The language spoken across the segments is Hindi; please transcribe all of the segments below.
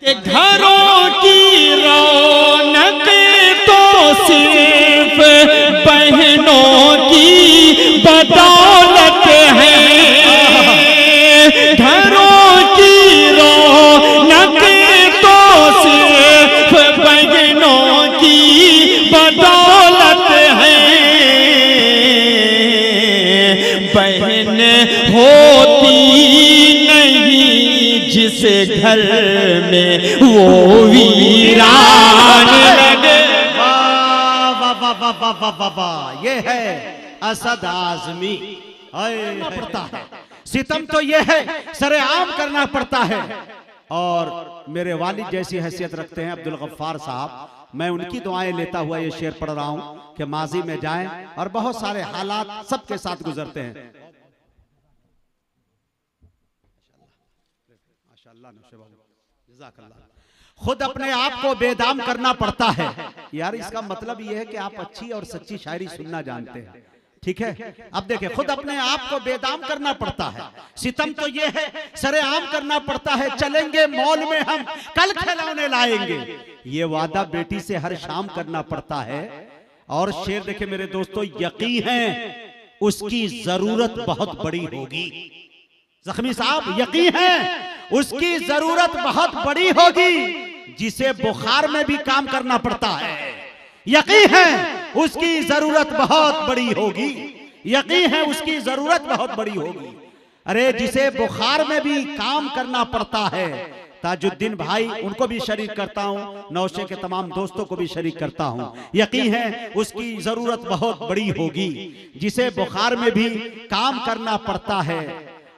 कि घरों की रौनक तो सिर्फ बहनों की बदौलत है। घरों की रौनक तो सिर्फ बहनों की बदौलत है। बहन होती नहीं जिस घर में वो वीरान लगे। वाह वाह वाह वाह वाह वाह वाह, ये है असद आजमी। पड़ता है सितम तो ये है सरेआम करना पड़ता है। और मेरे वालिद जैसी हैसियत रखते हैं अब्दुल गफ्फार साहब, मैं उनकी दुआएं लेता हुआ ये शेर पढ़ रहा हूं कि माजी में जाएं और बहुत सारे हालात सबके साथ गुजरते हैं। खुद अपने आप को बेदाम करना पड़ता है। यार इसका मतलब यह है कि आप अच्छी और सच्ची शायरी सुनना जानते हैं, ठीक है। अब देखिए, खुद अपने आप को बेदाम करना पड़ता है। सितम तो ये है सरेआम करना पड़ता है। चलेंगे मॉल में हम कल खिलौने लाएंगे, ये वादा बेटी से हर शाम करना पड़ता है। और शेर देखे मेरे दोस्तों, यकीन है उसकी जरूरत बहुत बड़ी होगी। जख्मी साहब, यकीन है उसकी जरूरत बहुत बड़ी होगी जिसे बुखार में भी काम करना पड़ता है। यकीन है उसकी जरूरत बहुत बड़ी होगी। यकीन है उसकी जरूरत बहुत बड़ी होगी। अरे जिसे बुखार में भी काम करना पड़ता है। ताजुद्दीन भाई, उनको भी शरीक करता हूं, नौशे के तमाम दोस्तों को भी शरीक करता हूं। यकीन है उसकी जरूरत बहुत बड़ी होगी जिसे बुखार में भी काम करना पड़ता है।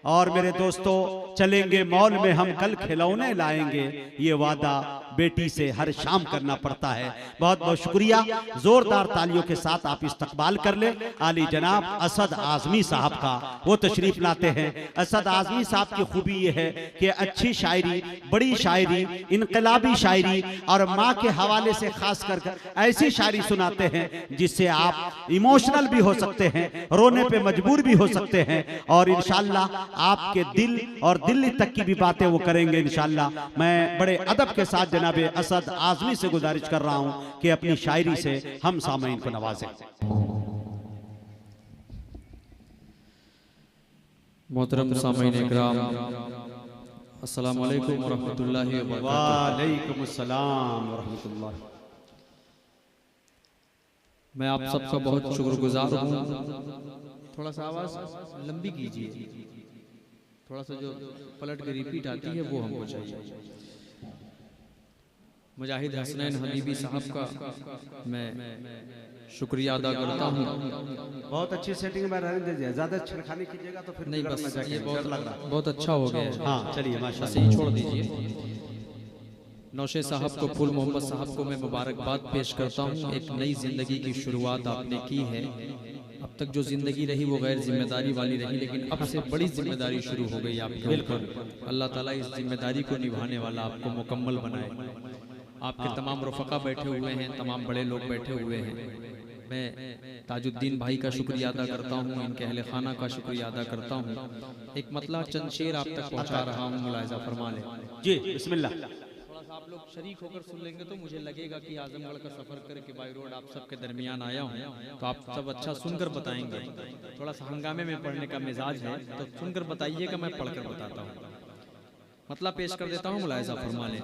और मेरे दोस्तों, चलेंगे मॉल में हम कल खिलौने लाएंगे, ये वादा बेटी से हर शाम करना पड़ता है। बहुत बहुत शुक्रिया। जोरदार तालियों के साथ आप इस्तकबाल कर ले आली जनाब असद आजमी साहब का। वो तशरीफ लाते हैं। असद आजमी साहब की खूबी ये है कि अच्छी शायरी, बड़ी शायरी, इनकलाबी शायरी और माँ के हवाले से खास कर ऐसी शायरी सुनाते हैं जिससे आप इमोशनल भी हो सकते हैं, रोने पे मजबूर भी हो सकते हैं। और इंशाल्लाह आपके दिल और दिल्ली तक की भी बातें वो करेंगे इंशाल्लाह। मैं बड़े अदब के साथ जनाब असद आजमी से गुजारिश कर रहा हूं कि अपनी शायरी से हम सामईन को नवाजें। मोहतरम सामईन इकराम, अस्सलाम वालेकुम व रहमतुल्लाहि व बरकातुहू। वालेकुम अस्सलाम व रहमतुल्लाह। मैं आप सबका बहुत शुक्रगुजार हूँ। थोड़ा सा आवाज लंबी कीजिए, थोड़ा सा जो पलट के रिपीट आती है वो हमको चाहिए। मुजाहिद हसनैन हबीबी साहब का मैं शुक्रिया अदा करता हूँ। बहुत अच्छी सेटिंग में रहने दीजिए, ज्यादा छिड़खानी कीजिएगा तो फिर नहीं, बस ये बहुत अच्छा हो गया। हाँ चलिए, माशाअल्लाह, सही छोड़ दीजिए। नौशे साहब को, फुल मोहम्मद साहब को मैं मुबारकबाद पेश करता हूँ। एक नई जिंदगी की शुरुआत आपने की है। अब तक जो जिंदगी रही वो गैर जिम्मेदारी वाली रही, लेकिन अब से बड़ी जिम्मेदारी शुरू हो गई आपकी। बिल्कुल, अल्लाह ताला इस जिम्मेदारी को निभाने वाला आपको मुकम्मल बनाए। आपके तमाम रफ़क़ा बैठे हुए हैं, तमाम बड़े लोग बैठे हुए हैं। मैं ताजुद्दीन भाई का शुक्रिया अदा करता हूँ, इनके अहले खाना का शुक्रिया अदा करता हूँ। एक मतला चंद शेर आप तक पहुँचा रहा हूँ, मुलाहिज़ा फरमा लें। जी बिस्मिल्लाह। आप लोग शरीक होकर सुन लेंगे तो मुझे लगेगा कि आजमगढ़ का सफर करके बाई रोड आप सबके दरमियान आया हूँ, तो आप सब अच्छा सुनकर बताएंगे। थोड़ा सा हंगामे में पढ़ने का मिजाज है तो सुनकर बताइएगा, मैं पढ़कर बताता हूँ। मतलब पेश कर देता हूँ, मुलाहिज़ा फरमा लें।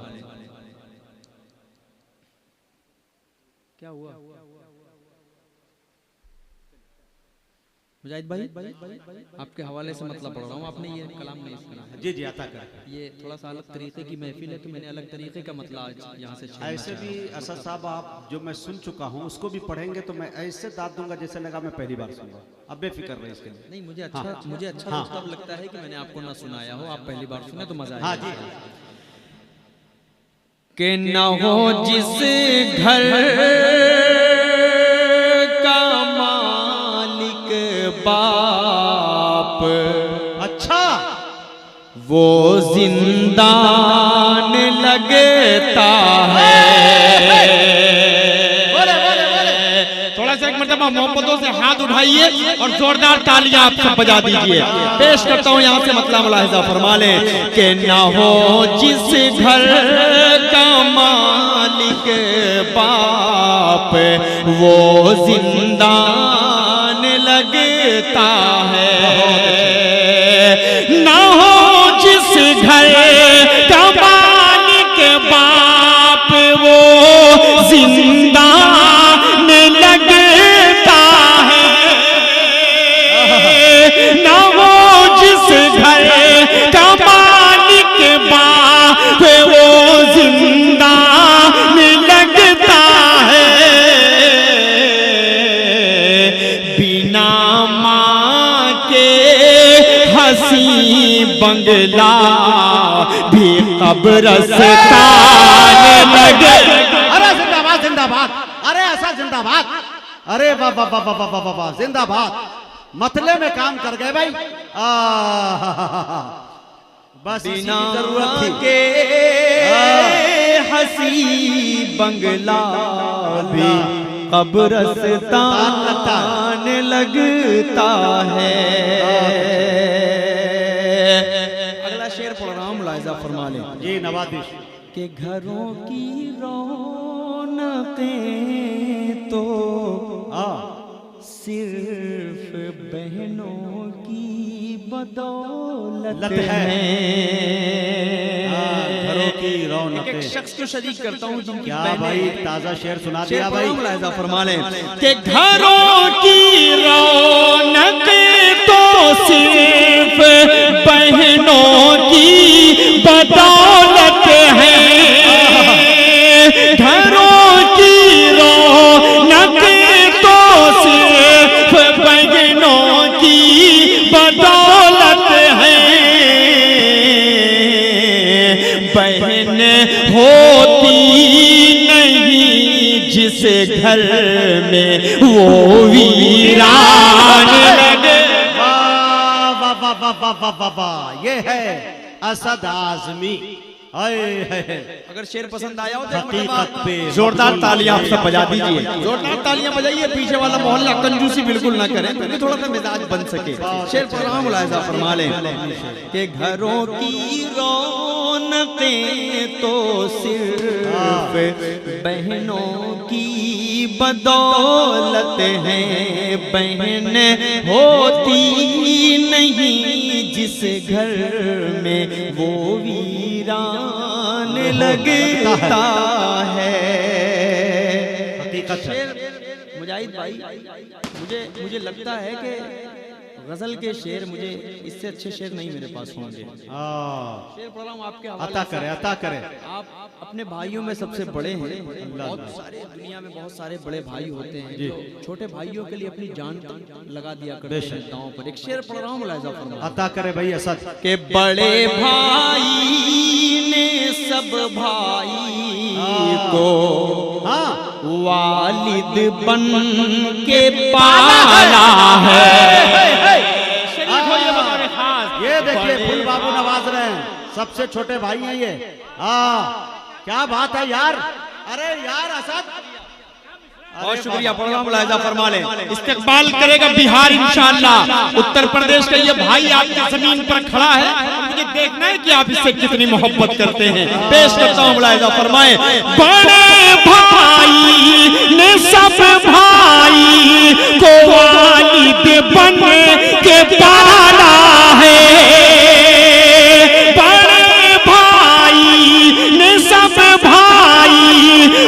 क्या हुआ मुजाहिद भाई, आपके हवाले से मतलब पढ़ रहा हूँ, आपने ये कलाम नहीं सुना है? जी जी, आता कर। ये थोड़ा सा अलग तरीके की महफिल है तो मैंने अलग तरीके का मतलब आज यहाँ से ऐसे भी असद साहब, आप जो मैं सुन चुका हूँ उसको भी पढ़ेंगे तो मैं ऐसे दाद दूंगा जैसे लगा मैं पहली बार सुनूंगा। अब बेफिक्र रहे इसके लिए। नहीं, मुझे अच्छा तब लगता है कि मैंने आपको ना सुनाया हो, आप पहली बार सुने तो मजा आएगा। हाँ जी। कि न हो जिस घर बाप, अच्छा, वो जिंदान लगता है। थोड़ा सा एक मरतबा मोहब्बतों से हाथ उठाइए और जोरदार तालियां आप सब बजा दीजिए। पेश करता हूं यहां से मतलब मुलाहिज़ा फरमा लें कि ना हो जिस घर बाप वो जिंदान लगता है। ना हो जिस घर का मालिक बाप वो जिंदान लगता है। ना हो जिस घर का मालिक बाप वो जिंदान लगता है। बिना माँ के हंसी बंगला भी कब्रिस्तान लगे। अरे जिंदाबाद जिंदाबाद, अरे ऐसा जिंदाबाद, अरे वाह वाह वाह वाह वाह वाह वाह, जिंदाबाद। मतले में काम कर गए भाई। बस इसी की जरूरत थी। के हंसी बंगला भी कब्रिस्तान लगता है। अगला शेर पढ़ रहा हूं, मुलाहिजा फरमा लें। जी नवाजिश। के घरों की रौनकें तो सिर्फ बहनों की बदौलत है। घरों की रौनक। एक शख्स को शरीक करता हूँ जिनकी क्या भाई ताजा शेर सुना शेर दिया भाई। मुलाहिजा फरमा लें कि घरों की रौनक तो सिर्फ बहनों की बदौलत है। घरों की रौनक तो सिर्फ बहनों की बदौलत है। बहन होती नहीं जिस घर में वो वीरान लगे। वाह वाह वाह वाह वाह वाह वाह वाह, ये है असद आजमी। अगर शेर पसंद आया हो तो हकीकत पे जोरदार तालियां आप सब बजा दीजिए। जोरदार तालियां बजाइए। पीछे वाला मोहल्ला कंजूसी बिल्कुल ना करें, क्योंकि थोड़ा सा मिजाज बन सके। शेर पढ़ रहा हूं, मुलाहिजा फरमा लें कि घरों की रौनकें तो सिर्फ बहनों की बदौलत है। बहन होती नहीं जिस घर में वो वीरान लगता है। हकीकत है। मुजाहिद भाई, मुझे लगता है कि गजल के शेर मुझे इससे अच्छे शेर नहीं मेरे पास होंगे। शेर पढ़ रहा हूं आपके हवाले अता करे, अता करे। आप अपने भाइयों में सबसे बड़े हैं। बहुत सारे दुनिया में बहुत सारे बड़े भाई होते हैं जो छोटे भाइयों के लिए अपनी जान लगा दिया करते हैं दांव पर। एक शेर पढ़ रहा हूं, मुलाहिजा फरमा। अता करे भाई असद। के बड़े भाई ने सब भाई को वालिद बन के पाला है। ये देखिए फूल बाबू नवाज रहे हैं, सबसे छोटे भाई हैं ये। क्या बात है यार। अरे यार असद, बहुत शुक्रिया। पढ़ रहा हूं, मुलाहिजा फरमा लें। इस्तेकबाल करेगा बिहार इंशाअल्लाह। उत्तर प्रदेश का ये भाई आपकी जमीन पर खड़ा है, मुझे देखना है कि आप इससे कितनी मोहब्बत करते हैं। पेश करता हूं, मुलाहिजा फरमाएं। बड़े भाई ने सब भाई को वालिद बन के पाला है। बड़े भाई ने सब भाई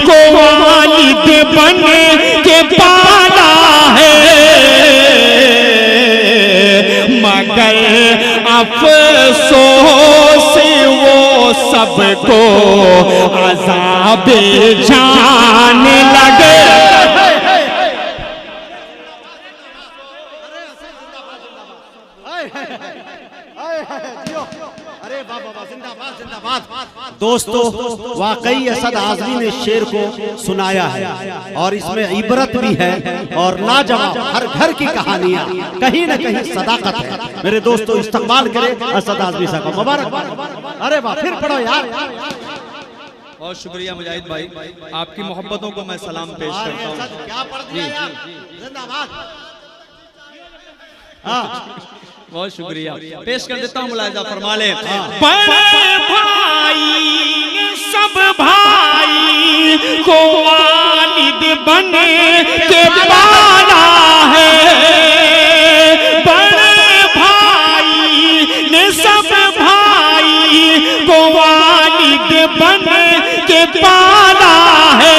को वालिद बन के पाला है। मगर अफसोस वो सबको अज़ाब जान लगे। अरे बाबा जिंदाबाद जिंदाबाद। दोस्तों वाकई असद आजमी ने शेर को सुनाया है और इसमें इबरत भी है और लाजवाब हर घर की कहानियां कहीं न कहीं सदाकत है। मेरे दोस्तों इस्तकबाल करें असद आजमी साहब का, मुबारक। अरे वाह, फिर पढ़ो यार। बहुत शुक्रिया मुजाहिद भाई, आपकी मोहब्बतों को मैं सलाम पेश करता हूँ। क्या पढ़ दिया यार, जिंदाबाद। बहुत शुक्रिया। पेश कर देता हूँ, मुलाहिजा फरमा लें। बड़े भाई सब भाई को वालिद बन के पाला है, बड़े भाई ने सब भाई को वालिद बन के पाला है,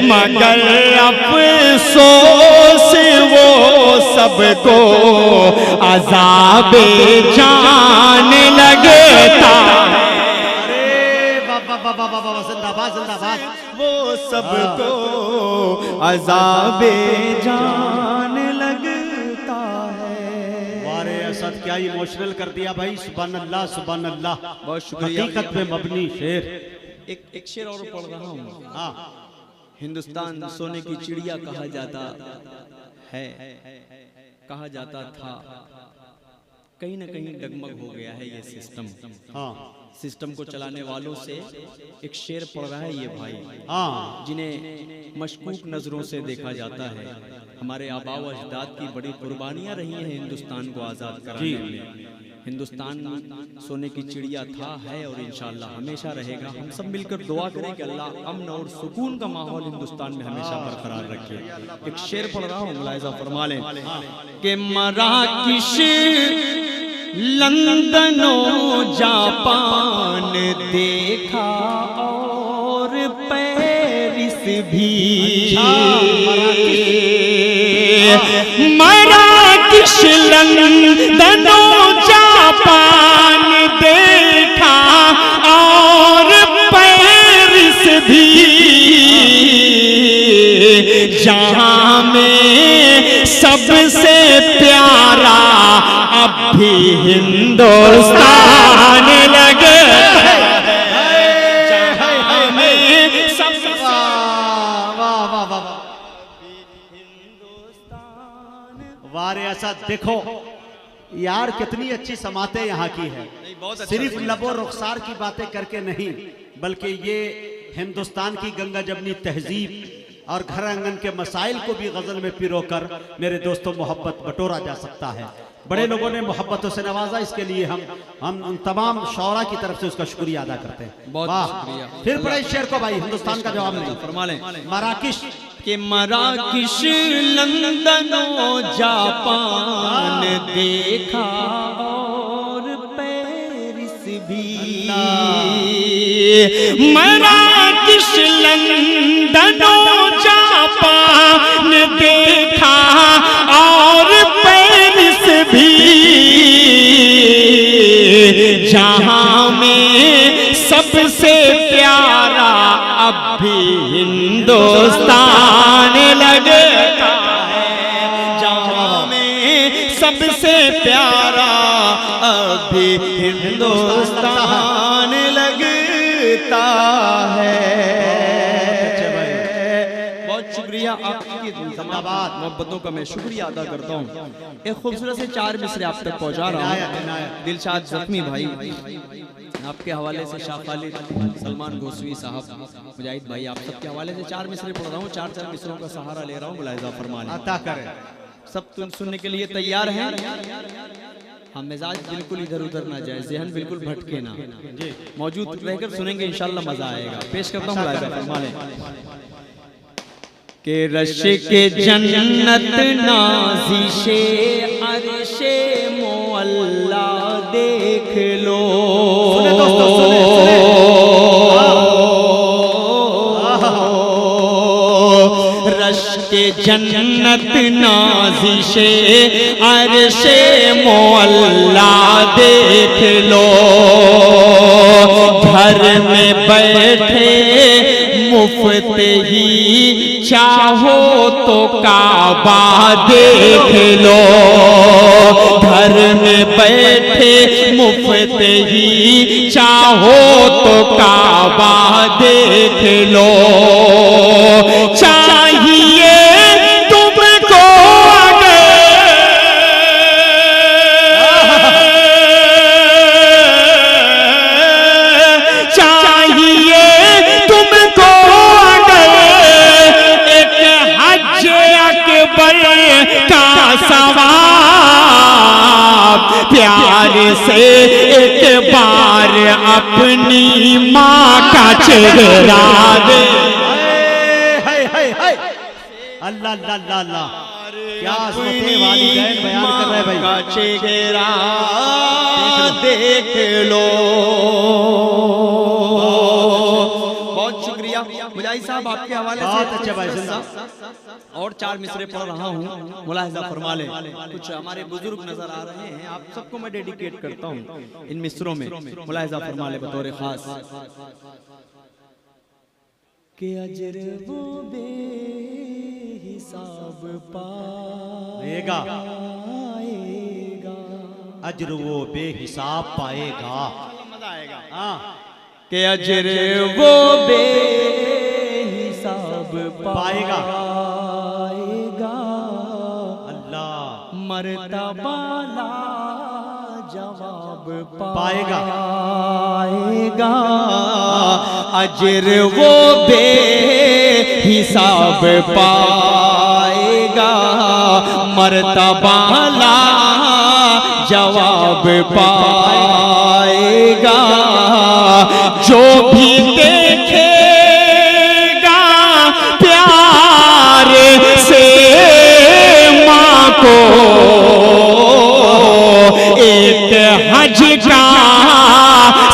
मगर अफसोस वो सबको अज़ाबे जान लगता। जिंदाबाद जिंदाबाद। वो सबको अज़ाबे जान लगता है। वारे असद क्या इमोशनल कर दिया भाई, सुभान अल्लाह सुभान अल्लाह। बहुत शुक्रिया। हकीकत पे मबनी शेर। एक शेर और पढ़ रहा हूँ। हाँ हिंदुस्तान सोने की चिड़िया कहा जाता है, कहा जाता था, कहीं ना कहीं डगमग हो गया है ये सिस्टम। हाँ सिस्टम को चलाने वालों से एक शेर पढ़ रहा है ये भाई, हाँ जिन्हें मशकूक नजरों से देखा जाता है। हमारे आबा व अजदाद की बड़ी कुर्बानियां रही हैं हिंदुस्तान को आज़ाद कराने में। हिंदुस्तान सोने की चिड़िया था, है और इंशाअल्लाह हमेशा रहेगा। हम सब मिलकर दुआ करें कि अल्लाह अमन और सुकून का माहौल हिंदुस्तान में हमेशा बरकरार रखे। एक शेर पढ़ रहा हूँ, मुलाहिज़ा फरमा लें कि मराकिश लंदन जापान देखा और पेरिस भी, मराकिश लंदन जापान देखा और पेरिस भी, जहां में सबसे प्यारा अब भी हिंदुस्तान लगता है। जहां में सबसे वारे असद देखो यार कितनी अच्छी समातें यहाँ की है। सिर्फ लबो रुखसार की बातें करके नहीं, बल्कि ये हिंदुस्तान की गंगा जमनी तहजीब और घर आंगन के मसाइल को भी गजल में पिरोकर मेरे दोस्तों मोहब्बत बटोरा जा सकता है। बड़े लोगों ने मोहब्बतों से नवाजा, इसके लिए हम उन तमाम शौरा की तरफ से उसका शुक्रिया अदा करते हैं। बहुत शुक्रिया। फिर पढ़े शेर को भाई, हिंदुस्तान का जवाब नहीं। फरमा लें मराकिश कि मराकिश लंदन जापान देखा और पेरिस भी, मराकिश लंदन जापान देखा और पेरिस भी, जहां में सबसे प्यारा अब भी हिंदुस्तान लगता है। जहां में सबसे प्यारा अब भी हिंदुस्तान लगता है। बहुत शुक्रिया आपकी जिंदाबाद मोहब्बतों का मैं शुक्रिया अदा करता हूँ। एक खूबसूरत से 4 मिसरे आप तक पहुँचा रहा हूँ। दिलशाद जख्मी भाई आपके हवाले से, शाह खालिद, सलमान गोस्वी साहब, मुजाहिद भाई, आप सबके हवाले से 4 मिसरे पढ़ रहा हूँ। 4 मिसरों का सहारा ले रहा हूँ। मुलाहिज़ा फरमाने अता करें। सब तुम सुनने के लिए तैयार हैं? हम मिजाज बिल्कुल इधर उधर ना जाए, जहन बिल्कुल भटके ना, मौजूद रहकर सुनेंगे, इंशाल्लाह मजा आएगा। पेश करता हूँ मुलाहिज़ा फरमाने के रश के जन्नत नाज़िशे अर्शे मोअल्ला देख लो, रश के जन्नत नाज़िशे अर्शे मोअल्ला देख लो, घर में बैठे मुफ्त ही चाहो तो काबा देख लो, घर में बैठे मुफ्त ही चाहो तो काबा देख लो, चाहिए तुमको सवाब, प्यार से एक बार अपने अपनी माँ का चेहरा दे। अल्लाह अल्लाह अल्लाह अल्लाह, क्या अज़मते वालिदैन बयान कर रहे हैं भाई। का चेहरा देख लो। बहुत शुक्रिया मुजाहिद साहब, आपके हवाले से बहुत अच्छा भाई जिंदा। और 4 मिसरे पढ़ रहा हूँ, मुलाहिजा फरमा लें। कुछ हमारे बुजुर्ग नजर आ रहे हैं, आप सबको मैं डेडिकेट करता हूँ इन मिसरों में, मुलाहिजा फरमा लें बतौर खास। के अजर वो बेहिसाब पाएगा, अजर वो बेहिसाब पाएगा। मजा आएगा। हाँ, के अजर वो बेहिसाब पाएगा। अल्लाह मर्तबा ला जवाब पाएगा। अजर वो बेहिसाब पाएगा, मर्तबा ला जवाब पाएगा। जो भी देखेगा प्यार से माँ को, एक हज का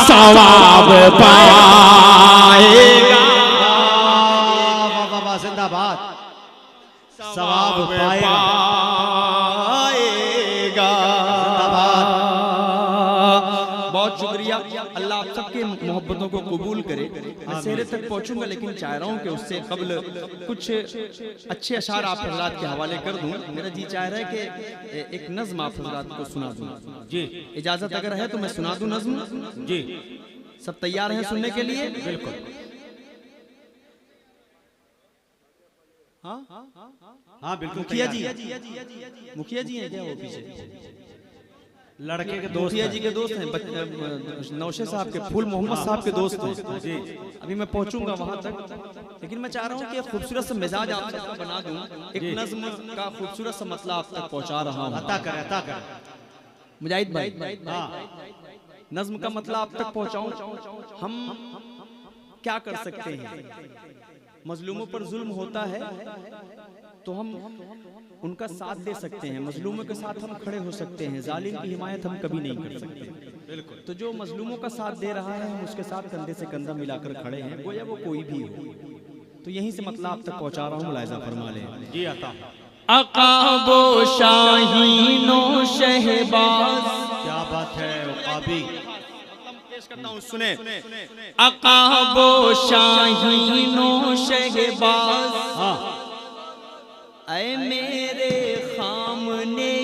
सवाब पाएगा। जिंदाबाद, सवाब पाएगा। बहुत शुक्रिया, अल्लाह आप सबके मोहब्बतों को कबूल करे। मैं सेहरे तक पहुंचूंगा, लेकिन चाह रहा हूं कि उससे कबल कुछ अच्छे अशार आप हजरात के हवाले कर दूं। मेरा जी चाह रहा है कि एक नज्म आप हजरात को सुना दूं। जी इजाजत अगर है तो मैं सुना दूं नज्म। जी, सब तैयार हैं सुनने के लिए? बिल्कुल। हाँ हाँ बिल्कुल। मुखिया जी, मुखिया जी हैं क्या वो पीछे? लड़के के दोस्त, मुखिया जी के दोस्त हैं, नौशे साहब के, फूल मोहम्मद साहब के दोस्त हैं जी। अभी मैं पहुंचूंगा वहां तक, लेकिन मैं चाह रहा हूं कि खूबसूरत सा मिजाज आप सबका बना दूं। एक नज्म का खूबसूरत सा मतलब आप तक पहुंचा रहा हूं। अता कर, अता कर। मुजाहिद भाई, हाँ, नज्म का मतलब आप तक पहुंचाऊं। हम क्या कर सकते हैं? मजलूमों पर जुल्म होता है तो हम उनका साथ दे सकते हैं, मजलूमों के साथ हम खड़े हो सकते हैं। जालिम की हिमायत हम कभी नहीं कर सकते। तो जो मजलूमों का साथ दे रहा है, हम उसके साथ कंधे से कंधा मिलाकर खड़े हैं, गोया वो कोई भी हो। तो यहीं से मतलब आप तक पहुंचा रहा हूँ, मुलाहिजा फरमा लें जी। अता अकाबो शाहीनो शहबाज, क्या बात है उकाबी। पेश करता हूँ, सुने। अकाबो शाहीनो शहबाज, हाँ, ऐ मेरे खामने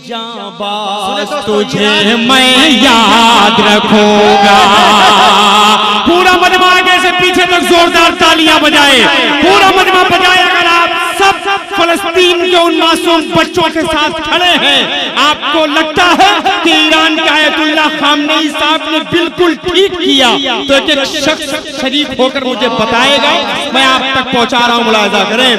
जाबाज, तुझे मैं याद रखूंगा। पूरा मजमा आगे से पीछे तक जोरदार तालियां बजाए, पूरा मजमा बजाए। अगर आप सब फलस्तीन के उन मासूम बच्चों के साथ खड़े हैं, आपको लगता है कि ईरान के आयतुल्लाह खामनेई साहब ने बिल्कुल ठीक किया, तो एक एक शख्स शरीक होकर मुझे बताएगा, मैं आप तक पहुंचा रहा हूं, मुलाहिजा करें।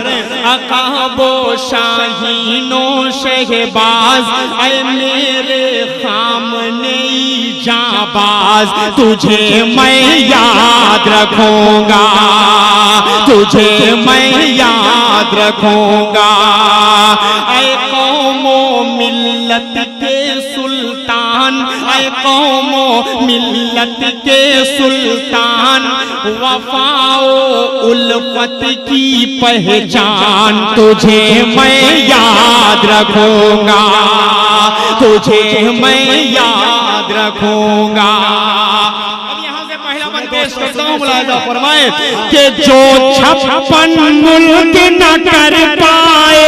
अकाबो शाहीनो शहबाज, ऐ मेरे खामनेई जाबाज, तुझे मैं याद रखूंगा, तुझे मैं याद रखूंगा। ऐ कौमो मिल्लत के सुल्तान, ऐ कौमो मिल्लत के सुल्तान, वफाओ उल्फत की पहचान, तुझे मैं याद रखूंगा, तुझे मैं याद रखूंगा। अब यहाँ से पहला बंद पेश करता हूँ, मुलाहिजा फरमाए कि जो 56 मुल्क न कर पाए,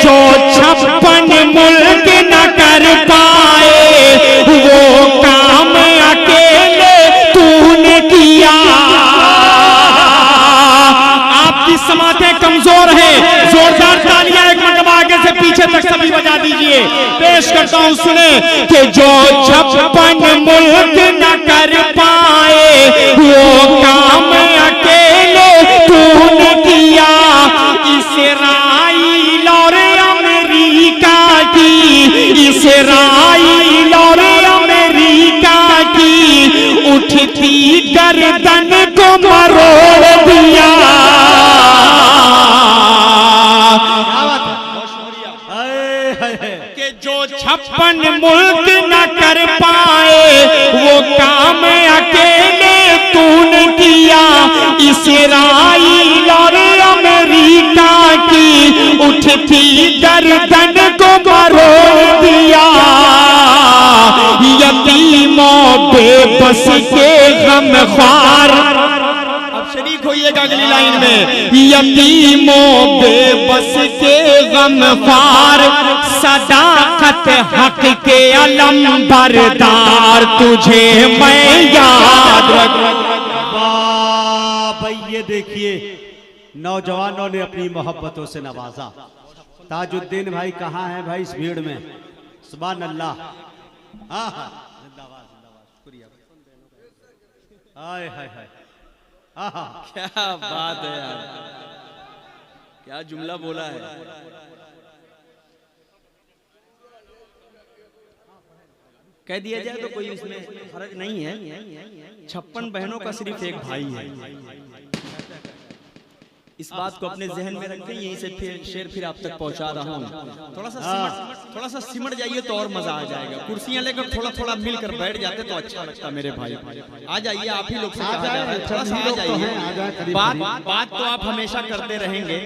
जो 56 मुल्क न कर पाए, वो काम अकेले तूने किया। आपकी समातें कमजोर हैं, जोरदार तालियां एक मरतबा आगे से पीछे तक सभी बजा दीजिए। पेश करता हूं, सुने कि जो 56 मुल्क न कर पाए, वो काम अकेले तूने किया। इसराइल और अमेरिका की, इसराइल और अमेरिका की उठती गर्दन को मरोड़ दिया। कि जो 56 मुल्क न कर पाए वो काम अकेले तूने किया। इस्राइल और अमेरिका की उठती गर्दन को मरोड़ दिया। यतीमों बेबस के गमख्वार, अब शरीक होइएगा अगली लाइन में। यतीमों बेबस के गमख्वार, सदाकत हक के अलम बरदार, तुझे मैं याद रखूंगा। भाई ये देखिए नौजवानों ने अपनी मोहब्बतों से नवाजा। ताजुद्दीन भाई कहाँ हैं भाई इस भीड़ में? सुभान अल्लाह। हाँ हाँ जिंदाबाद जिंदाबाद, शुक्रिया। हाय हाय हाय, हाँ हाँ क्या बात है यार, क्या जुमला बोला है। कह दिया जाए तो कोई इसमें फर्क नहीं है। 56 बहनों का सिर्फ एक भाई है। इस बात को अपने जहन में रखें। यहीं से फिर शेर फिर आप तक पहुंचा रहा हूँ। थोड़ा सा सिमट जाइए तो और मजा आ जाएगा। कुर्सियां लेकर थोड़ा थोड़ा मिलकर बैठ जाते तो अच्छा लगता मेरे भाई। आ जाइए, आप ही लोग से कहा जा रहा है, थोड़ा सा आ जाइए। बात तो आप हमेशा करते रहेंगे।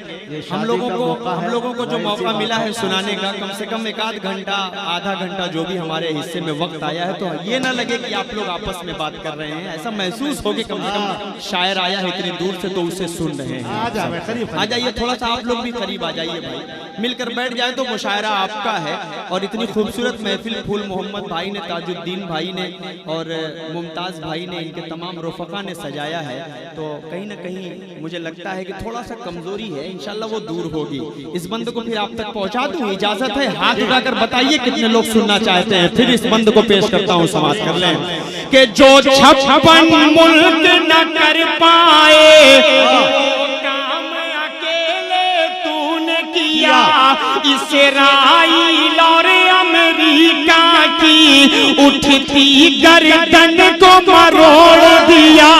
हम लोगों को जो मौका मिला है सुनाने का, कम से कम 1 आध घंटा आधा घंटा जो भी हमारे हिस्से में वक्त आया है, तो ये ना लगे कि आप लोग आपस में बात कर रहे हैं। ऐसा महसूस हो कि कम से कम शायर आया है इतनी दूर से तो उसे सुन रहे हैं। आ जाइए, थोड़ा सा आप लोग भी करीब आ जाइए भाई, मिलकर बैठ जाए तो मुशायरा आपका है। और इतनी खूबसूरत महफिल फूल मोहम्मद भाई ने, ताजुद्दीन भाई ने और मुमताज भाई ने, इनके तमाम रफ़क़ा ने सजाया है। तो कहीं ना कहीं मुझे लगता है कि थोड़ा सा कमजोरी है, इंशाल्लाह वो दूर होगी। इस बंद को फिर आप तक पहुंचा दूं, इजाजत है? हाथ उठाकर बताइए कितने लोग सुनना चाहते हैं। फिर इस बंद को पेश करता हूँ, समाज कर लें। कि जो 56 मुल्क न कर पाए इस्राइल और अमेरिका की उठती गर्दन को मरोड़ दिया।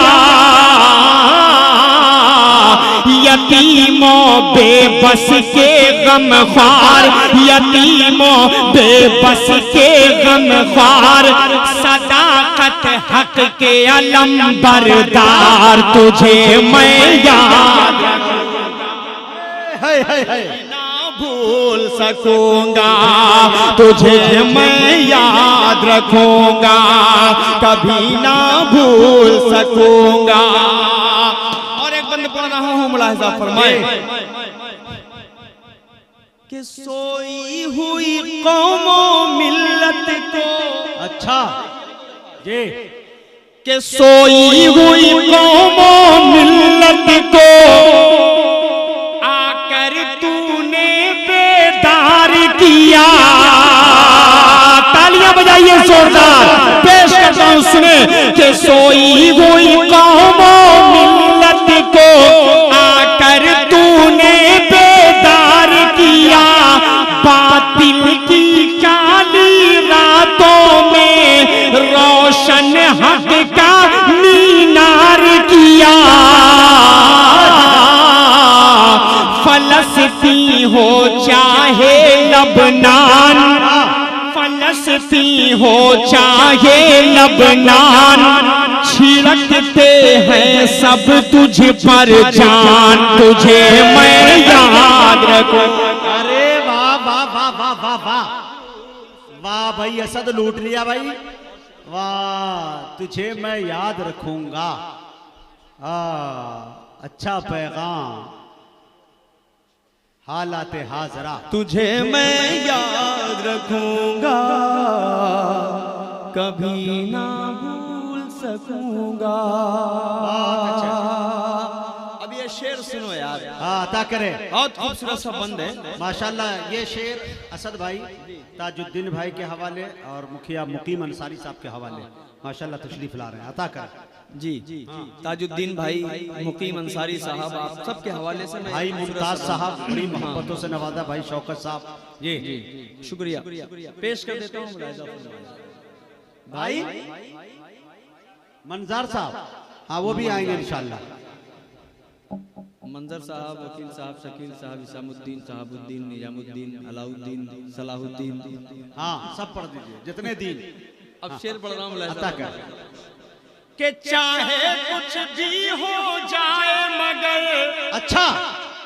यतीमों बेबस के गमख्वार, यतीमों बेबस के गमख्वार, सदाकत हक के अलम बरदार, तुझे मैं याद भूल सकूंगा, तुझे मैं याद रखूंगा, कभी ना भूल सकूंगा। और एक बंद पढ़ रहा हूं, मुलाहिजा फरमाए। कि सोई हुई कौमों मिल्लत को, अच्छा जी, कि सोई हुई कौमों मिल्लत को किया। तालियां बजाइए जोरदार, पेश करता हूं सुने। कि सोई हुई कौमों मिल्लत को आकर तूने बेदार किया। बातिल की काली रातों में रोशन हक का मीनार किया। फलस्तीन हो चाहे लबनान, फलस्तीन हो चाहे लबनान, छिड़कते हैं सब तुझ पर जान, तुझे मैं याद रखूं। अरे वाह वाह वाह वाह वाह वाह वाह भाई, असद लूट लिया भाई, वाह। तुझे मैं याद रखूंगा, अच्छा पैगाम, हालात हाजरा। तुझे मैं याद रखूंगा, कभी ना भूल सकूंगा। अब ये शेर सुनो यार, हाँ अता करे, बहुत खूबसूरत सा बंद है माशाल्लाह। ये शेर असद भाई, ताजुद्दीन भाई के हवाले और मुखिया मुकीम अंसारी साहब के हवाले माशाल्लाह तशरीफ ला रहे हैं। अता कर जी। ताजुद्दीन भाई, मुकीम अंसारी साहब, आप सबके हवाले से भाई मुमताज साहब बड़ी मोहब्बतों से नवाजा, भाई शौकत साहब जी शुक्रिया पेश कर देता हूँ भाई। मंजार साहब, हाँ वो भी आएंगे इंशाल्लाह। मंजर साहब, वकील साहब, शकील साहब, इसामुद्दीन, साहबुद्दीन, निजामुद्दीन, अलाउद्दीन, सलाहुद्दीन, हाँ सब पढ़ दीजिए जितने दिन। अब शेर पढ़ रहा हूँ अता कर कि चाहे कुछ भी हो जाए मगर, अच्छा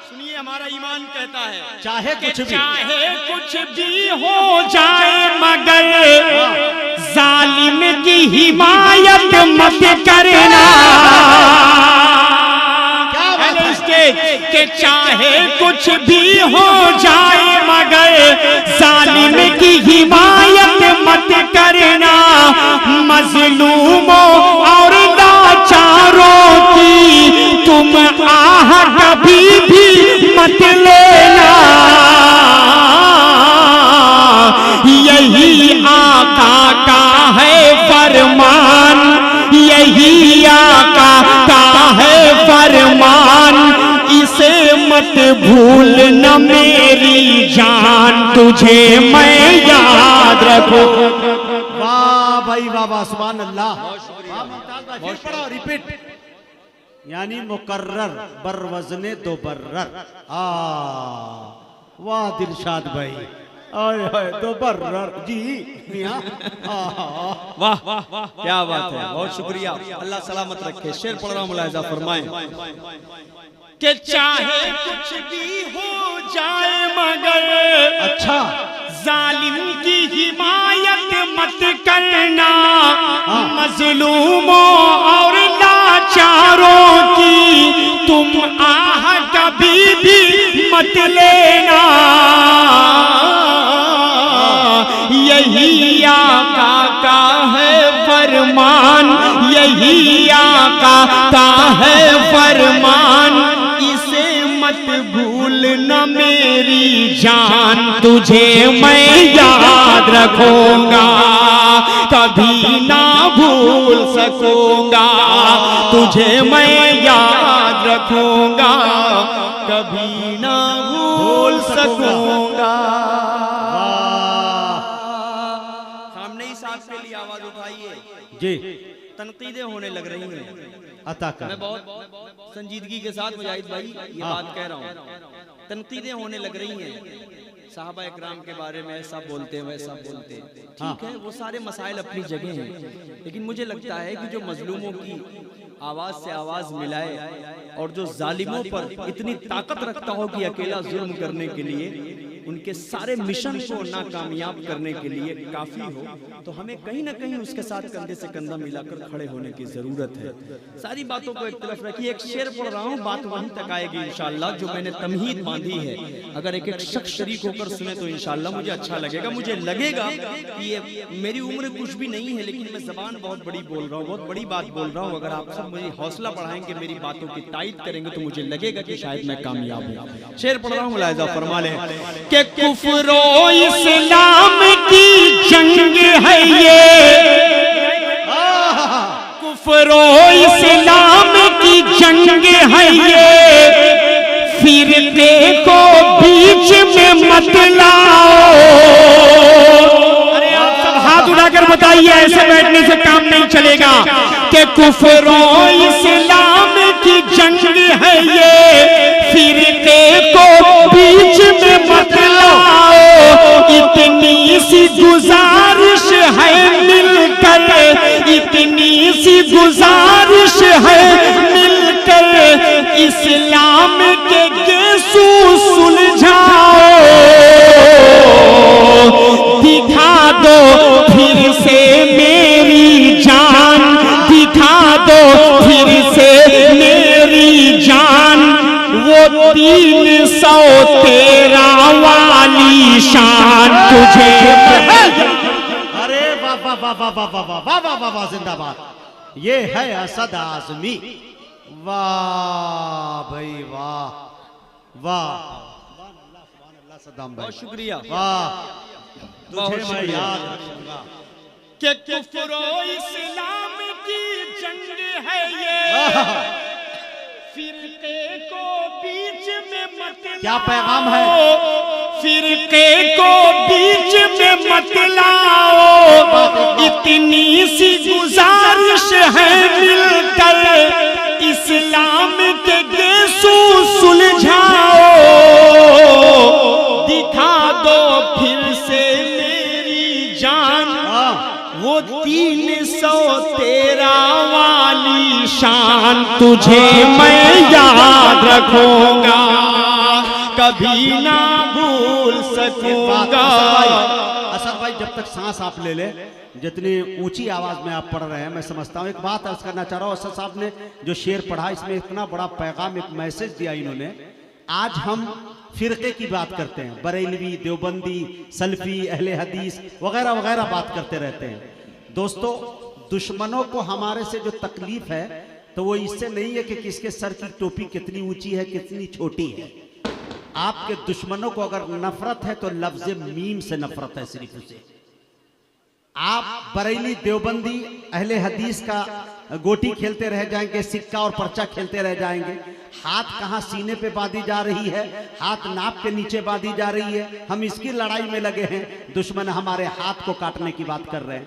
सुनिए हमारा ईमान कहता है चाहे कुछ भी, चाहे कुछ भी हो जाए मगर जालिम की हिमायत मत करना। कि चाहे कुछ भी हो जाए मगर जालिम की हिमायत मत करना। मजलूमों और लाचारों की तुम आह कभी भी मत लेना। यही आका का है फरमान, यही आका का है फरमान। इसे मत भूल न मेरी जान, तुझे मैं याद रखूं। वाह भाई वाह वाह, सुभान अल्लाह। वाह मुमताज भाई, फिर पढ़ो, रिपीट। यानी मुकर्रर बर वजने दो बर्रर। वाह दिलशाद भाई, आए हाय दो बर्रर जी मियां। वाह वाह वाह, क्या बात है, बहुत शुक्रिया, अल्लाह सलामत रखे। शेर पढ़ रहा हूँ, मुलाहिजा फरमाएं कि चाहे कुछ भी हो जाए मगर, अच्छा जालिम की हिमायत मत करना। मजलूमों और लाचारों की तुम आह कभी भी मत लेना। यही आका का है फरमान, यही आका का है फरमान। इसे मत भूल न मेरी जान, तुझे मैं याद रखूंगा, कभी ना भूल सकूंगा। तुझे मैं याद रखूंगा, कभी ना भूल सकूंगा। सामने ही साथ के लिए आवाज उठाइए जी, तनकीदें होने लग रही हैं। अता कर। मैं बहुत संजीदगी के साथ मुजाहिद भाई ये बात कह रहा हूँ, तनकीदें होने लग रही हैं। साहबा इकराम के बारे में ऐसा बोलते हैं, वैसा बोलते हैं, ठीक है, वो सारे मसाइल अपनी जगह हैं। लेकिन मुझे लगता है कि जो मजलूमों की आवाज से आवाज मिलाए और जो जालिमों पर इतनी ताकत रखता हो कि अकेला जुल्म करने के लिए उनके सारे मिशन को नाकामयाब करने के लिए काफी हो, तो हमें कहीं ना कहीं उसके साथ कंधे से कंधा मिलाकर खड़े होने की जरूरत है। सारी बातों को एक तरफ रखिए, एक शेर पढ़ रहा हूँ, बात वहीं तक आएगी इंशाअल्लाह जो मैंने तमहीद बांधी है। अगर एक एक शख्स शरीक होकर सुने तो इंशाअल्लाह मुझे अच्छा लगेगा। मुझे लगेगा कि ये मेरी उम्र कुछ भी नहीं है, लेकिन मैं जबान बहुत बड़ी बोल रहा हूँ, बहुत बड़ी बात बोल रहा हूँ। अगर आप सब मुझे हौसला बढ़ाएंगे, मेरी बातों की तायद करेंगे, तो मुझे लगेगा कि शायद मैं कामयाब हूँ। शेर पढ़ रहा हूँ, मुलाहिजा फरमा लें कि कुफ्र इस्लाम की जंग है ये, कुफ्र इस्लाम की जंग है ये। फिरके को बीच में मत लाओ। अरे आप सब हाथ उठाकर बताइए, ऐसे बैठने से काम नहीं चलेगा। कि कुफ्र इस्लाम की जंग है ये, फिरके को बीच में मत लाओ। इतनी सी गुजारिश है मिलकर, इतनी सी गुजारिश है मिलकर, इस्लाम के गेसू सुलझाओ। दिखा दो फिर से मेरी जान, दिखा दो फिर से मेरी जान। वो 313 वाली शान तुझे। अरे वाह वाह वाह वाह वाह वाह वाह वाह वाह वाह, जिंदाबाद। ये है असद आजमी। वाह भाई वाह वाह, सद्दाम भाई बहुत शुक्रिया। वाह, बहुत तुझे मैं शुक्रिया। याद रखूंगा। कि कुफ्र इस्लाम की जंग है ये, फिरके को बीच में मत क्या पैगाम है? फिरके को बीच में मत लाओ, इतनी सी गुजारिश है मिलकर इस्लाम के गेसू सुलझाओ, दिखा दो फिर से मेरी जान वो 313 वाली शान, तुझे मैं याद रखूंगा कभी ना भूल सकूंगा। असद भाई जब तक सांस आप ले ले, जितनी ऊंची आवाज में आप पढ़ रहे हैं, मैं समझता हूँ एक बात अर्ज करना चाह रहा हूँ। असद साहब ने जो शेर पढ़ा इसमें इतना बड़ा पैगाम, एक मैसेज दिया इन्होंने। आज हम फिरके की बात करते हैं, बरेलवी, देवबंदी, सल्फी, अहले हदीस वगैरह वगैरह बात करते रहते हैं। दोस्तों, दुश्मनों को हमारे से जो तकलीफ है तो वो इससे नहीं है कि किसके सर की टोपी कितनी ऊंची है कितनी छोटी है। आपके दुश्मनों को अगर नफरत है तो लफ्ज़ मीम से नफरत है सिर्फ उसे। आप बरेली, देवबंदी, अहले हदीस का गोटी खेलते रह जाएंगे, सिक्का और पर्चा खेलते रह जाएंगे। हाथ कहाँ सीने पे बांधी जा रही है, हाथ नाप के नीचे बांधी जा रही है, हम इसकी लड़ाई में लगे हैं। दुश्मन हमारे हाथ को काटने की बात कर रहे हैं।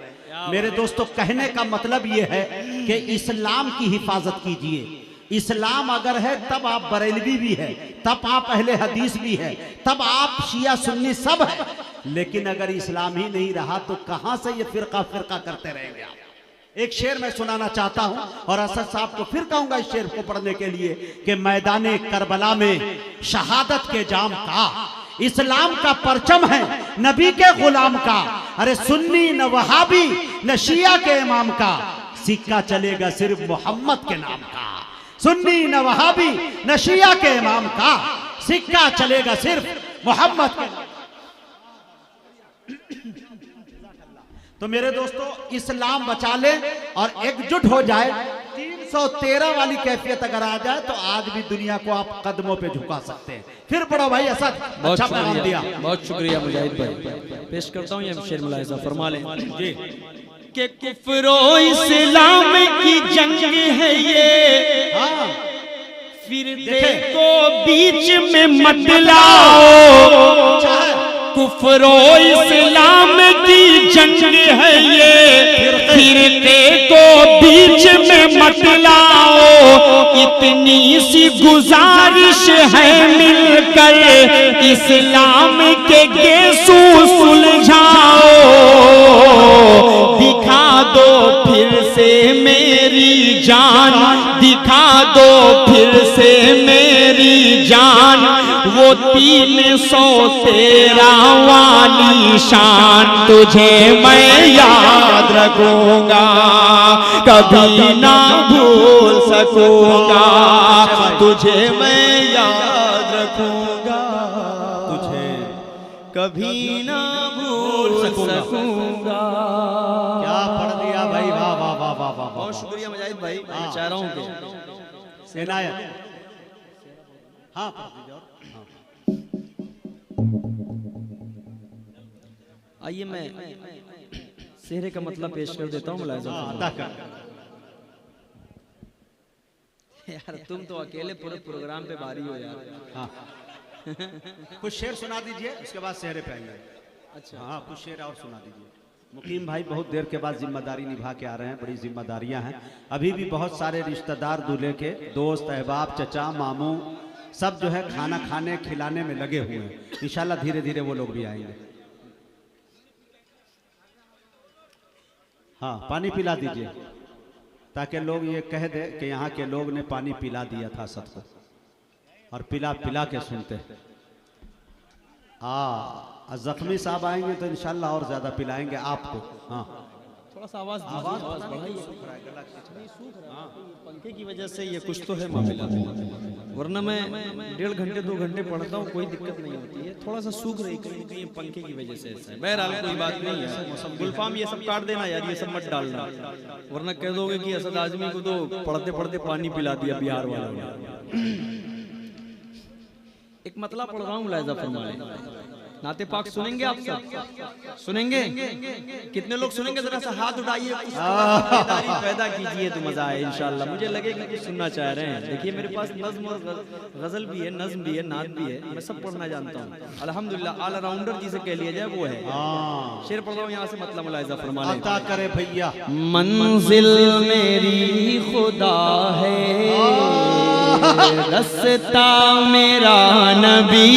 मेरे दोस्तों, कहने का मतलब यह है कि इस्लाम की हिफाजत कीजिए। इस्लाम अगर है तब आप बरेलवी भी है, तब आप अहले हदीस भी है, तब आप शिया सुन्नी सब है। लेकिन अगर इस्लाम ही नहीं रहा तो कहां से ये फिरका फिरका करते रहेंगे आप। एक शेर मैं सुनाना चाहता हूं और असद साहब को फिर कहूंगा इस शेर को पढ़ने के लिए कि मैदाने करबला में शहादत के जाम का इस्लाम का परचम है नबी के गुलाम का। अरे सुन्नी न वहाबी न शिया के इमाम का, सिक्का चलेगा सिर्फ मोहम्मद के नाम का। सुन्नी न वहाबी न शिया के इमाम का, सिक्का चलेगा सिर्फ मोहम्मद के। तो मेरे दोस्तों, इस्लाम बचा ले और एकजुट हो जाए। 313 वाली कैफियत अगर आ जाए तो आज भी दुनिया को आप कदमों पे झुका सकते हैं। फिर पढ़ो भाई असद, अच्छा पैगाम दिया। बहुत शुक्रिया मुजाहिद भाई। पेश करता हूँ ये शेर मुलाहिजा फरमा लें जी कि कुफ्रो इस्लाम की जंग है ये, हाँ, फिरके को बीच में मत लाओ, कुफ्रो इस्लाम की जंग है ये, फिरके को बीच में मत लाओ, इतनी सी गुजारिश है मिलकर इस्लाम के गेसू सुलझाओ, दिखा दो फिर से मेरी जान, दिखा दो फिर से मेरी जान वो 313 वाली शान, तुझे मैं याद रखूंगा कभी ना भूल सकूंगा, तुझे मैं याद रखूंगा तुझे कभी ना भूल सकूंगा। क्या पढ़ दिया भाई, वाह वाह वाह वाह वाह। बहुत शुक्रिया मुजाहिद भाई। मैं चाह रहा हूँ कि इनायत, हाँ पढ़ दीजिए और आइए मैं सेहरे का मतलब पेश कर देता हूँ मुलाहिजा। यार तुम तो अकेले पूरे प्रोग्राम पे भारी हो यार। हाँ कुछ शेर सुना दीजिए, उसके बाद सेहरे पे आएंगे। अच्छा हाँ कुछ शेर और सुना दीजिए। मुकीम भाई बहुत देर के बाद जिम्मेदारी निभा के आ रहे हैं, बड़ी जिम्मेदारियां हैं। अभी भी बहुत सारे रिश्तेदार दूल्हे के दोस्त, अहबाब, चचा, मामू सब जो है खाना खाने खिलाने में लगे हुए हैं। इंशाल्लाह धीरे धीरे वो लोग भी आएंगे। हाँ पानी पिला दीजिए ताकि लोग ये कह दे कि यहाँ के लोग ने पानी पिला दिया था सबको, और पिला पिला के सुनते। जख्मी साहब आएंगे तो इंशाल्लाह और ज्यादा पिलाएंगे आपको। हाँ थोड़ा सा आवाज बढ़ाइए, पंखे की वजह से ये कुछ तो है मामला, वरना मैं 1.5 घंटे 2 घंटे पढ़ता हूँ, कोई दिक्कत नहीं होती है। थोड़ा सा सूख रही कहीं पंखे की वजह से ऐसा है। बहरहाल कोई बात नहीं है। गुलफाम ये सब काट देना यार, ये सब मत डालना, वरना कह दोगे कि असद आजमी को तो पढ़ते पढ़ते पानी पिला दिया बिहार वालों ने। एक मतलब पढ़ रहा हूँ मुलाहिजा फरमाएं नाते पाक सुनेंगे आप सब? सुनेंगे? कितने लोग सुनेंगे? जरा सा हाथ उठाइए, बेदारी पैदा कीजिए तो मजा आए इंशाल्लाह। मुझे लगे कि कुछ सुनना चाह रहे हैं। देखिए मेरे पास नज्म और गजल भी है, नज्म भी है, नात भी है, मैं सब पढ़ना जानता हूँ अल्हम्दुलिल्लाह। ऑलराउंडर जिसे कह लिया जाए वो है। शेर पढ़ रहा हूँ यहाँ से, मतलब मुलाहिजा फरमा लें। अता करे भैया। मंजिल मेरी खुदा है, रास्ता मेरा नबी।